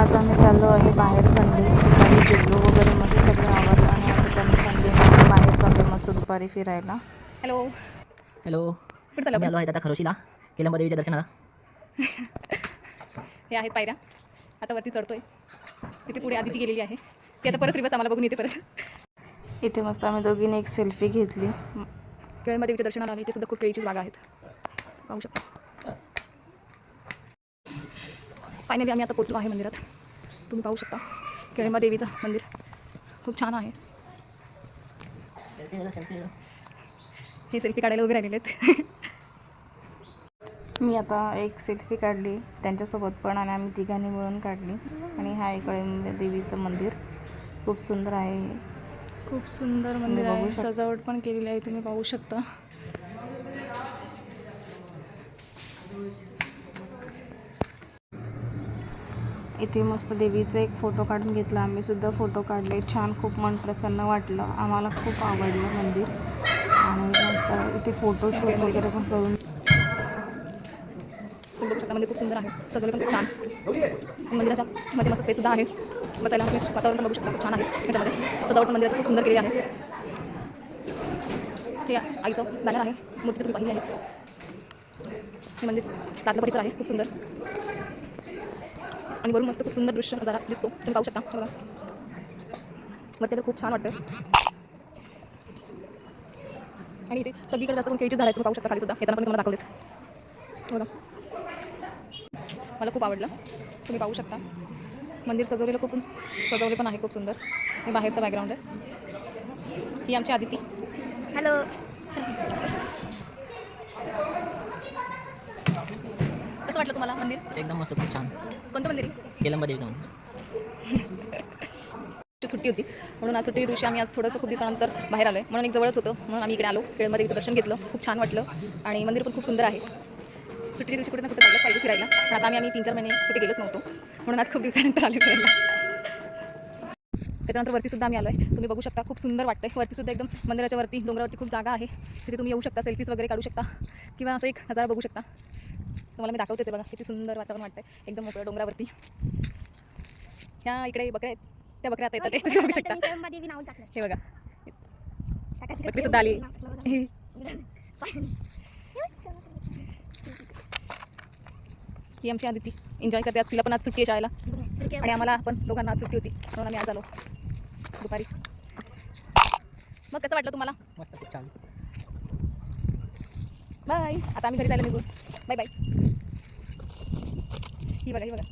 आज आम्ही चाललो आहे बाहेर संडे दुपारी जेवलो वगैरे मध्ये सगळं आवडलं आणि आज आम्ही संडे बाहेर चाललो मस्त दुपारी फिरायला. हॅलो हॅलो, कुठं चाललो आम्ही आलो आहेत आता खरोशीला केलंम देवीच्या दर्शनाला. हे आहेत पायऱ्या. आता वरती चढतोय. तिथे पुढे आदिती गेलेली आहे. ती आता परत रिवर्स आम्हाला बघून येते परत. इथे मस्त आम्ही दोघींनी एक सेल्फी घेतली. केळंबा देवीच्या दर्शनाला आले. ते सुद्धा खूप केळीचीच बागा आहेत, पाहू शकता. फायनली आम्ही आता पोहोचलो आहे मंदिरात. तुम्ही पाहू शकता केळंबा देवीचं मंदिर खूप छान आहे. हे सेल्फी काढायला उभे राहिलेले आहेत. मी आता एक सेल्फी काढली त्यांच्यासोबत पण आणि आम्ही तिघांनी मिळून काढली. आणि हा इकडे देवीचं मंदिर खूप सुंदर आहे. खूप सुंदर मंदिर आहे. सजावट पण केलेली आहे, तुम्ही पाहू शकता. इथे मस्त देवीचा एक फोटो काढून घेतला. आम्ही सुद्धा फोटो काढले. छान, खूप मन प्रसन्न वाटलं. आम्हाला खूप आवडलं मंदिर. आणि मस्त इथे फोटोशूट वगैरे पण करून तुम्ही बघू शकता मंदिर खूप सुंदर आहे. सजवले पण खूप छान. मंदिराच्या मध्ये मस्त स्पेस सुद्धा आहे बसायला. वातावरण पण बघू शकता खूप छान आहे. त्याच्यामध्ये सजावट मंदिराची खूप सुंदर केली आहे. हे आईचं बॅनर आहे, मूर्ती तुम्ही पाहिली आहेच. हे मंदिर लागलं परिसर आहे खूप सुंदर. आणि वरून मस्त खूप सुंदर दृश्य नजारा दिसतो, तुम्ही पाहू शकता. बघा वरती खूप छान वाटतं. आणि इथे सगळीकडे जास्त करून केळीची झाड आहेत, तुम्ही पाहू शकता. खाली सुद्धा येताना पण तुम्हाला दाखवलेच. बघा मला खूप आवडलं, तुम्ही पाहू शकता. मंदिर सजवलेलं खूप सजवले पण आहे खूप सुंदर. हे बाहेरचं बॅकग्राऊंड आहे. ही आमची आदिती. हॅलो. कसं वाटलं तुम्हाला मंदिर? एकदम मस्त, खूप छान. कोणतं मंदिर? केलंम देवीचं मंदिर. सुट्टी होती म्हणून आज सुट्टी दिवशी आम्ही आज थोडंसं खूप दिवसानंतर बाहेर आलो आहे. म्हणून एक जवळच होतं म्हणून आम्ही इकडे आलो. केळंबा देवीचं दर्शन घेतलं, खूप छान वाटलं. आणि मंदिर पण खूप सुंदर आहे. सुट्टी दिवशी कुठे ना कुठे जायला पाहिजे फिरायला. पण आता आम्ही 3-4 महिने कुठे गेलोच नव्हतो, म्हणून आज खूप दिवसानंतर आले फिरायला. त्याच्यानंतर वरतीसुद्धा आम्ही आलो आहे. तुम्ही बघू शकता खूप सुंदर वाटतं आहे. वरतीसुद्धा एकदम मंदिराच्या वरती डोंगरावरती खूप जागा आहे. तिथे तुम्ही येऊ शकता, सेल्फीज वगैरे काढू शकता किंवा असं एक नजारा बघू शकता. तुम्हाला मी दाखवतेच. बघा किती सुंदर वातावरण वाटतं आहे एकदम मोकळं डोंगरावरती. ह्या इकडे बकऱ्या आहेत, त्या बकऱ्या आता येतात ते तुम्ही बघू शकता. हे बघा बकरीसुद्धा आली. ही आमची आदिती एन्जॉय करते. तिला पण आज सुट्टी आहे शाळेला आणि आम्हाला पण दोघांना आज सुट्टी होती म्हणून आम्ही आज आलो दुपारी. मग कसं वाटलं तुम्हाला? मस्त, खूप छान. बाय. आता आम्ही घरी जायला निघू. Bye bye. ही बघा, ही बघा.